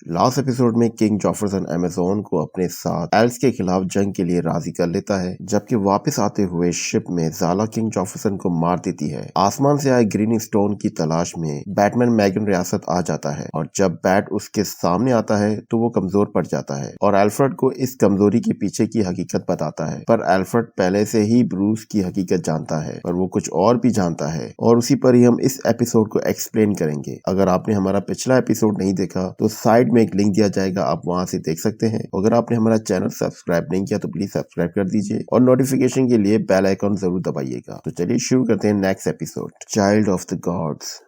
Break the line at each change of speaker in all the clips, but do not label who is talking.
Last episode में king जॉफरसन Amazon को अपने साथ एल्व्स के खिलाफ जंग के लिए राजी कर लेता है, जबकि वापस आते हुए शिप में ज़ाला किंग जॉफरसन को मार देती है। आसमान से आए ग्रीनिंग स्टोन की तलाश में बैटमैन मैगन रियासत आ जाता है और जब बैट उसके सामने आता है तो वो कमजोर पड़ जाता है और एल्फ्रेड को इस कमजोरी के पीछे की हकीकत बताता है। पर एल्फ्रेड पहले से ही ब्रूस की हकीकत जानता है और वो कुछ और भी जानता है और उसी पर ही हम इस एपिसोड को एक्सप्लेन करेंगे। अगर आपने हमारा पिछला एपिसोड नहीं देखा तो साइड में एक लिंक दिया जाएगा, आप वहां से देख सकते हैं। अगर आपने हमारा चैनल सब्सक्राइब नहीं किया तो प्लीज सब्सक्राइब कर दीजिए और नोटिफिकेशन के लिए बेल आइकन जरूर दबाइएगा। तो चलिए शुरू करते हैं next episode, child of the gods.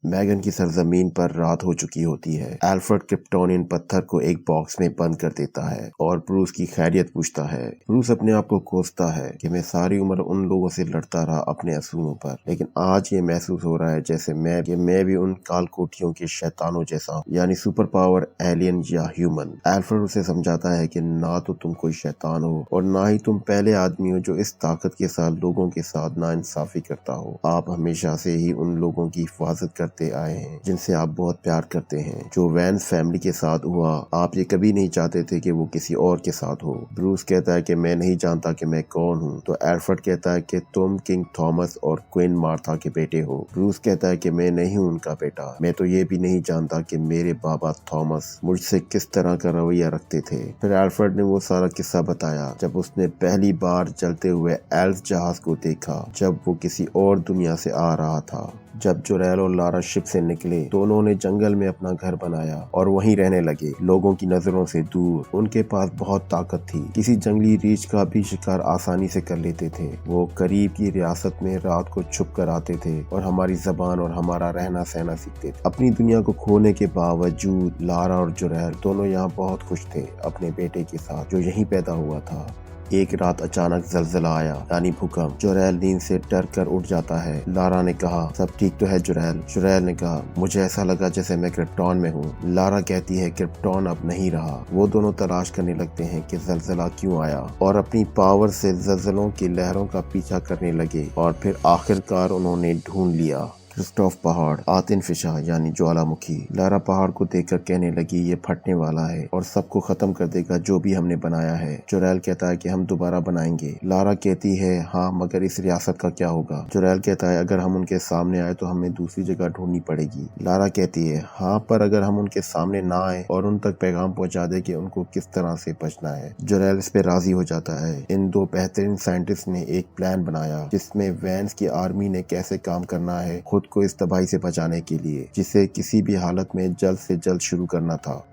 मैगन की सरजमीन पर रात हो चुकी होती है। एल्फ्रेड क्रिप्टोनियन पत्थर को एक बॉक्स में बंद कर देता है और ब्रूस की खैरियत पूछता है। ब्रूस अपने आप को कोसता है कि मैं सारी उम्र उन लोगों से लड़ता रहा अपने असूलों पर, लेकिन आज ये महसूस हो रहा है जैसे मैं भी उन कालकोठियों के शैतानों जैसा हूँ, यानी सुपर पावर, एलियन या ह्यूमन। एल्फ्रेड उसे समझाता है कि ना तो तुम कोई शैतान हो और ना ही तुम पहले आदमी हो जो इस ताकत के साथ लोगों के साथ नाइंसाफी करता हो। आप हमेशा से ही उन लोगों की हिफाजत करते आए हैं जिनसे आप बहुत प्यार करते हैं। जो वैंस फैमिली के साथ हुआ, आप ये कभी नहीं चाहते थे कि वो किसी और के साथ हो। ब्रूस कहता है कि मैं नहीं जानता कि मैं कौन हूँ, तो एल्फ्रेड कहता है कि तुम किंग थॉमस और क्वीन मार्था के बेटे हो। ब्रूस कहता है कि मैं नहीं हूँ उनका बेटा, मैं तो ये भी नहीं जानता कि मेरे बाबा थॉमस मुझसे किस तरह का रवैया रखते थे। फिर एल्फ्रेड ने वो सारा किस्सा बताया जब उसने पहली बार चलते हुए एल्फ जहाज को देखा, जब वो किसी और दुनिया से आ रहा था। जब जोरेल और लारा शिप से निकले तो उन्होंने जंगल में अपना घर बनाया और वहीं रहने लगे, लोगों की नजरों से दूर। उनके पास बहुत ताकत थी, किसी जंगली रीछ का भी शिकार आसानी से कर लेते थे। वो करीब की रियासत में रात को छुप कर आते थे और हमारी जबान और हमारा रहना सहना सीखते थे। अपनी दुनिया को खोने के बावजूद लारा और जोरेल दोनों यहाँ बहुत खुश थे अपने बेटे के साथ जो यहीं पैदा हुआ था। एक रात अचानक जलजला आया, यानी भूकंप। जोरेल नींद से डर कर उठ जाता है। लारा ने कहा, सब ठीक तो है जोरेल? जोरेल ने कहा, मुझे ऐसा लगा जैसे मैं क्रिप्टॉन में हूँ। लारा कहती है क्रिप्टॉन अब नहीं रहा। वो दोनों तलाश करने लगते हैं कि जलजला क्यों आया और अपनी पावर से जलजलों की लहरों का पीछा करने लगे और फिर आखिरकार उन्होंने ढूंढ लिया क्रिस्टोफ पहाड़, आतिन फिशा यानी ज्वालामुखी। लारा पहाड़ को देखकर कहने लगी, ये फटने वाला है और सबको खत्म कर देगा जो भी हमने बनाया है। जोरेल कहता है कि हम दोबारा बनाएंगे। लारा कहती है, हाँ मगर इस रियासत का क्या होगा? जोरेल कहता है, अगर हम उनके सामने आए तो हमें दूसरी जगह ढूंढनी पड़ेगी। लारा कहती है, हाँ पर अगर हम उनके सामने ना आए और उन तक पैगाम पहुंचा दे कि उनको किस तरह से बचना है। जोरेल इस पे राजी हो जाता है। इन दो बेहतरीन साइंटिस्ट ने एक प्लान बनाया जिसमें वैंस की आर्मी ने कैसे काम करना है खुद को इस तबाही से बचाने के लिए, जिसे किसी भी हालत में जल्द से जल्द शुरू करना था।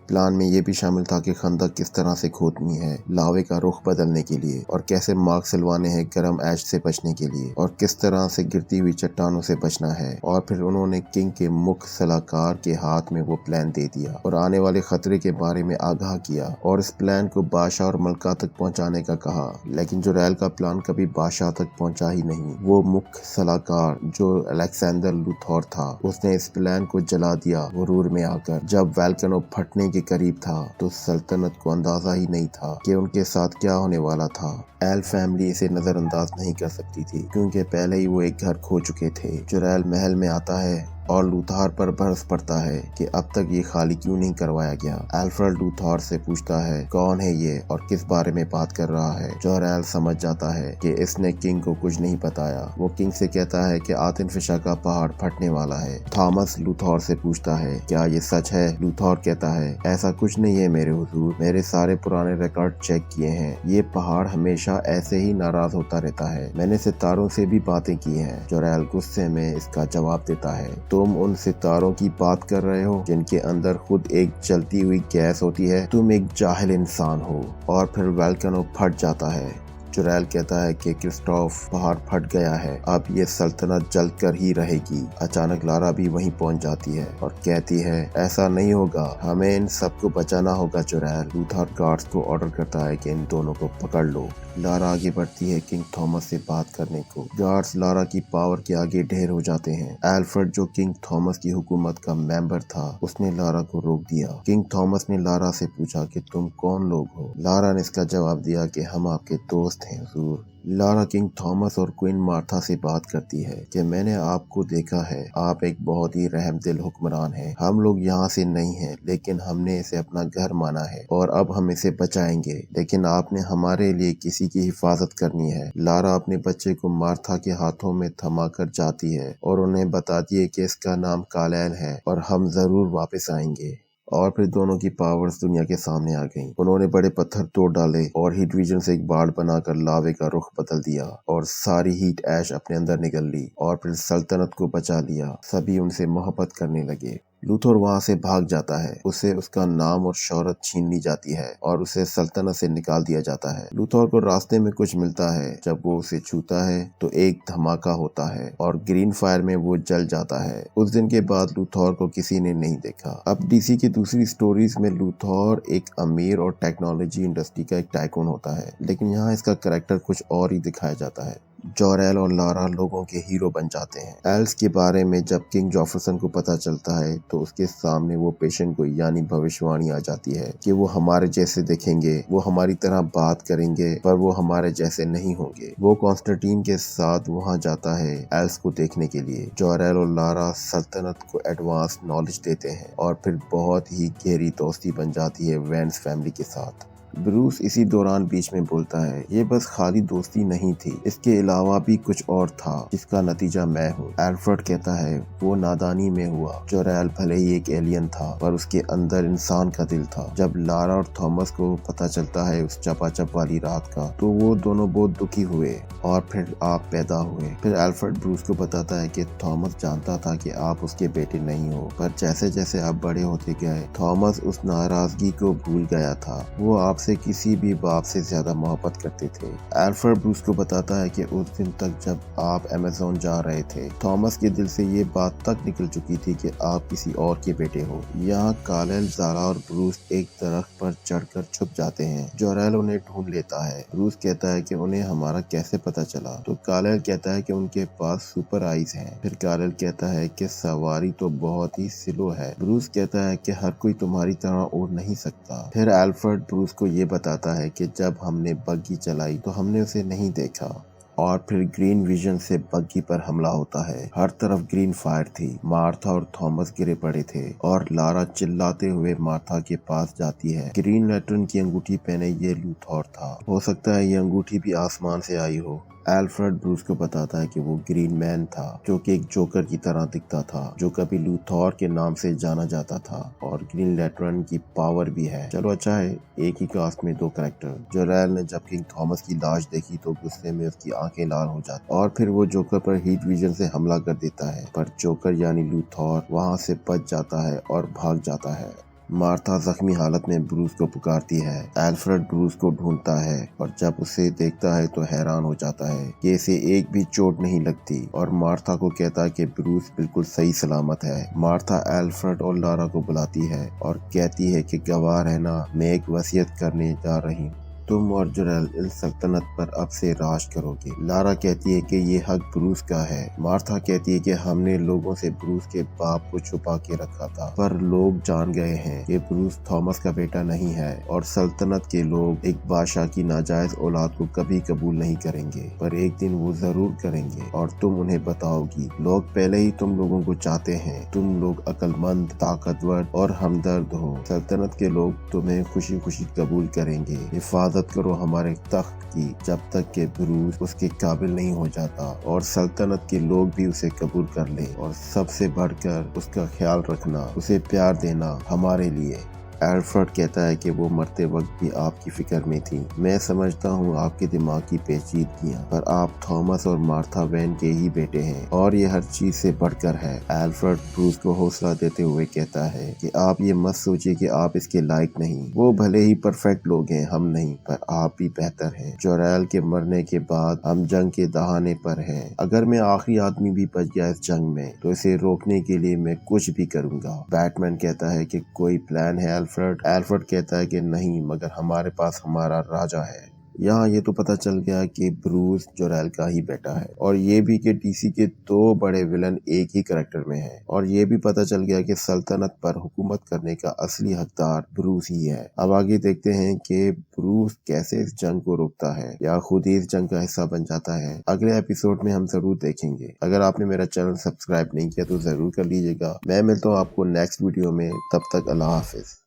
प्लान में ये भी शामिल था कि खंदक किस तरह से खोदनी है लावे का रुख बदलने के लिए, और कैसे मार्क सिलवाने हैं गर्म ऐश से बचने के लिए, और किस तरह से गिरती हुई चट्टानों से बचना है। और फिर उन्होंने किंग के मुख्य सलाहकार के हाथ में वो प्लान दे दिया और आने वाले खतरे के बारे में आगाह किया और इस प्लान को बादशाह और मलका तक पहुंचाने का कहा। लेकिन जोरेल का प्लान कभी बादशाह तक पहुंचा ही नहीं। वो मुख्य सलाहकार जो अलेक्जेंडर लूथर था, उसने इस प्लान को जला दिया गुरूर में आकर। जब वोल्केनो फटने के करीब था तो सल्तनत को अंदाजा ही नहीं था कि उनके साथ क्या होने वाला था। एल फैमिली इसे नजरअंदाज नहीं कर सकती थी क्योंकि पहले ही वो एक घर खो चुके थे। जोरेल महल में आता है और लूथार पर बरस पड़ता है कि अब तक ये खाली क्यों नहीं करवाया गया। एल्फ्रेड लूथार से पूछता है, कौन है ये और किस बारे में बात कर रहा है। जोरेल समझ जाता है कि इसने किंग को कुछ नहीं बताया। वो किंग से कहता है कि आतिन फिशा का पहाड़ फटने वाला है। थॉमस लूथार से पूछता है, क्या ये सच है? लूथार कहता है, ऐसा कुछ नहीं है मेरे हुजूर, मेरे सारे पुराने रिकॉर्ड चेक किए हैं। ये पहाड़ हमेशा ऐसे ही नाराज होता रहता है। मैंने सितारों से भी बातें की हैं। जोरेल गुस्से में इसका जवाब देता है, तुम उन सितारों की बात कर रहे हो जिनके अंदर खुद एक जलती हुई गैस होती है। तुम एक जाहिल इंसान हो। और फिर वोल्केनो फट जाता है। जोरेल कहता है कि क्रिस्टोफ पहाड़ फट गया है, अब ये सल्तनत जल कर ही रहेगी। अचानक लारा भी वहीं पहुंच जाती है और कहती है, ऐसा नहीं होगा, हमें इन सबको बचाना होगा। जोरेल लूथर गार्ड्स को ऑर्डर करता है कि इन दोनों को पकड़ लो। लारा आगे बढ़ती है किंग थॉमस से बात करने को। गार्ड्स लारा की पावर के आगे ढेर हो जाते हैं। एल्फ्रेड जो किंग थॉमस की हुकूमत का मेंबर था, उसने लारा को रोक दिया। किंग थॉमस ने लारा से पूछा कि तुम कौन लोग हो। लारा ने इसका जवाब दिया कि हम आपके दोस्त بات ہیں حضور۔ لارا کنگ تھامس اور کوئن مارتھا سے بات کرتی ہے کہ میں نے آپ کو دیکھا ہے، آپ ایک بہت ہی رحم دل حکمران ہیں۔ ہم لوگ یہاں سے نہیں ہیں، لیکن ہم نے اسے اپنا گھر مانا ہے اور اب ہم اسے بچائیں گے، لیکن آپ نے ہمارے لیے کسی کی حفاظت کرنی ہے۔ لارا اپنے بچے کو مارتھا کے ہاتھوں میں تھما کر جاتی ہے اور انہیں بتاتی ہے کہ اس کا نام کالیل ہے اور ہم ضرور واپس آئیں گے۔ اور پھر دونوں کی پاورز دنیا کے سامنے آ گئیں۔ انہوں نے بڑے پتھر توڑ ڈالے اور ہیٹ ویژن سے ایک باڑ بنا کر لاوے کا رخ بدل دیا اور ساری ہیٹ ایش اپنے اندر نگل لی اور پھر سلطنت کو بچا لیا۔ سبھی ان سے محبت کرنے لگے۔ لوتھر وہاں سے بھاگ جاتا ہے، اسے اس کا نام اور شہرت چھین لی جاتی ہے اور اسے سلطنت سے نکال دیا جاتا ہے۔ لوتھر کو راستے میں کچھ ملتا ہے، جب وہ اسے چھوتا ہے تو ایک دھماکہ ہوتا ہے اور گرین فائر میں وہ جل جاتا ہے۔ اس دن کے بعد لوتھر کو کسی نے نہیں دیکھا۔ اب ڈی سی کی دوسری سٹوریز میں لوتھر ایک امیر اور ٹیکنالوجی انڈسٹری کا ایک ٹائکون ہوتا ہے، لیکن یہاں اس کا کریکٹر کچھ اور ہی دکھایا جاتا ہے۔ جوریل اور لارا لوگوں کے ہیرو بن جاتے ہیں۔ ایلس کے بارے میں جب کنگ جوفرسن کو پتا چلتا ہے تو اس کے سامنے وہ پیشن گوئی یعنی بھوشوانی آ جاتی ہے کہ وہ ہمارے جیسے دکھیں گے، وہ ہماری طرح بات کریں گے، پر وہ ہمارے جیسے نہیں ہوں گے۔ وہ کانسٹنٹین کے ساتھ وہاں جاتا ہے ایلس کو دیکھنے کے لیے۔ جوریل اور لارا سلطنت کو ایڈوانس نالج دیتے ہیں اور پھر بہت ہی گہری دوستی بن جاتی ہے وینس فیملی کے ساتھ۔ بروس اسی دوران بیچ میں بولتا ہے، یہ بس خالی دوستی نہیں تھی، اس کے علاوہ بھی کچھ اور تھا جس کا نتیجہ میں ہوں۔ ایلفرڈ کہتا ہے، وہ نادانی میں ہوا۔ جوریل بھلے ہی ایک ایلین تھا، پر اس کے اندر انسان کا دل تھا۔ جب لارا اور تھامس کو پتا چلتا ہے اس چپا چپ والی رات کا، تو وہ دونوں بہت دکھی ہوئے اور پھر آپ پیدا ہوئے۔ پھر ایلفرڈ بروس کو بتاتا ہے کہ تھامس جانتا تھا کہ آپ اس کے بیٹے نہیں ہو، پر جیسے جیسے آپ بڑے ہوتے گئے، تھامس اس ناراضگی کو بھول گیا تھا۔ وہ آپ سے کسی بھی باپ سے زیادہ محبت کرتے تھے۔ ایلفرڈ بروس کو بتاتا ہے کہ اس دن تک جب آپ ایمیزون جا رہے تھے، تھامس کے دل سے یہ بات تک نکل چکی تھی کہ آپ کسی اور کے بیٹے ہو۔ یہاں کالیل، زارا اور بروس ایک درخت پر چڑھ کر چھپ جاتے ہیں۔ جوریل انہیں ڈھونڈ لیتا ہے۔ بروس کہتا ہے کہ انہیں ہمارا کیسے پتا چلا، تو کالیل کہتا ہے کہ ان کے پاس سپر آئیز ہیں۔ پھر کالیل کہتا ہے کہ سواری تو بہت ہی سلو ہے۔ بروس کہتا ہے کہ ہر کوئی تمہاری طرح اڑ نہیں سکتا۔ پھر ایلفرڈ بروس کو یہ بتاتا ہے کہ جب ہم نے بگی چلائی تو ہم نے اسے نہیں دیکھا۔ اور پھر گرین ویژن سے بگی پر حملہ ہوتا ہے۔ ہر طرف گرین فائر تھی۔ مارتھا اور تھامس گرے پڑے تھے اور لارا چلاتے ہوئے مارتھا کے پاس جاتی ہے۔ گرین لینٹرن کی انگوٹھی پہنے یہ لوتھر تھا۔ ہو سکتا ہے یہ انگوٹھی بھی آسمان سے آئی ہو۔ ایلفرڈ بروس کو بتاتا ہے کہ وہ گرین مین تھا، جو کہ ایک جوکر کی طرح دکھتا تھا، جو کبھی لوتھر کے نام سے جانا جاتا تھا، اور گرین لینٹرن کی پاور بھی ہے۔ چلو اچھا ہے، ایک ہی کاسٹ میں دو کریکٹر۔ جوریل نے جب کنگ تھامس کی لاش دیکھی تو غصے میں اس کی آنکھیں لال ہو جاتی اور پھر وہ جوکر پر ہیٹ ویژن سے حملہ کر دیتا ہے، پر جوکر یعنی لوتھر وہاں سے بچ جاتا ہے اور بھاگ جاتا ہے۔ مارتھا زخمی حالت میں بروس کو پکارتی ہے۔ ایلفرڈ بروس کو ڈھونڈتا ہے اور جب اسے دیکھتا ہے تو حیران ہو جاتا ہے کہ اسے ایک بھی چوٹ نہیں لگتی، اور مارتھا کو کہتا ہے کہ بروس بالکل صحیح سلامت ہے۔ مارتھا ایلفرڈ اور لارا کو بلاتی ہے اور کہتی ہے کہ گواہ رہنا، میں ایک وصیت کرنے جا رہی ہوں۔ تم اور جوریل اس سلطنت پر اب سے راج کرو گے۔ لارا کہتی ہے کہ یہ حق بروس کا ہے۔ مارتھا کہتی ہے کہ ہم نے لوگوں سے بروس کے باپ کو چھپا کے رکھا تھا، پر لوگ جان گئے ہیں کہ بروس تھامس کا بیٹا نہیں ہے، اور سلطنت کے لوگ ایک بادشاہ کی ناجائز اولاد کو کبھی قبول نہیں کریں گے، پر ایک دن وہ ضرور کریں گے اور تم انہیں بتاؤ گی۔ لوگ پہلے ہی تم لوگوں کو چاہتے ہیں، تم لوگ عقل مند، طاقتور اور ہمدرد ہو۔ سلطنت کے لوگ تمہیں خوشی خوشی قبول کریں گے۔ حفاظت کرو ہمارے تخت کی جب تک کہ بروس اس کے قابل نہیں ہو جاتا، اور سلطنت کے لوگ بھی اسے قبول کر لیں، اور سب سے بڑھ کر اس کا خیال رکھنا، اسے پیار دینا ہمارے لیے۔ ایلفرڈ کہتا ہے کہ وہ مرتے وقت بھی آپ کی فکر میں تھی۔ میں سمجھتا ہوں آپ کے دماغ کی پیچیدگیاں، پر آپ تھامس اور مارتھا وین کے ہی بیٹے ہیں، اور یہ ہر چیز سے بڑھ کر ہے۔ ایلفرڈ بروس کو حوصلہ دیتے ہوئے کہتا ہے کہ آپ یہ مت سوچیے کہ آپ اس کے لائق نہیں۔ وہ بھلے ہی پرفیکٹ لوگ ہیں، ہم نہیں، پر آپ بھی بہتر ہیں۔ جوریل کے مرنے کے بعد ہم جنگ کے دہانے پر ہیں۔ اگر میں آخری آدمی بھی بچ گیا اس جنگ میں، تو اسے روکنے کے لیے میں کچھ بھی کروں گا۔ بیٹمین کہتا ہے کہ کوئی پلان ہے ایلفرڈ کہتا ہے کہ نہیں، مگر ہمارے پاس ہمارا راجا ہے۔ यहाँ ये तो पता चल गया कि ब्रूस जोरेल का ही बेटा है, और ये भी कि डीसी के 2 बड़े विलन एक ही कैरेक्टर में हैं, और ये भी पता चल गया कि सल्तनत पर हुकूमत करने का असली हकदार ब्रूस ही है। अब आगे देखते हैं कि ब्रूस कैसे इस जंग को रोकता है या खुद ही इस जंग का हिस्सा बन जाता है। अगले एपिसोड में हम जरूर देखेंगे। अगर आपने मेरा चैनल सब्सक्राइब नहीं किया तो जरूर कर लीजिएगा। मैं मिलता हूँ आपको नेक्स्ट वीडियो में, तब तक अल्लाह हाफिज।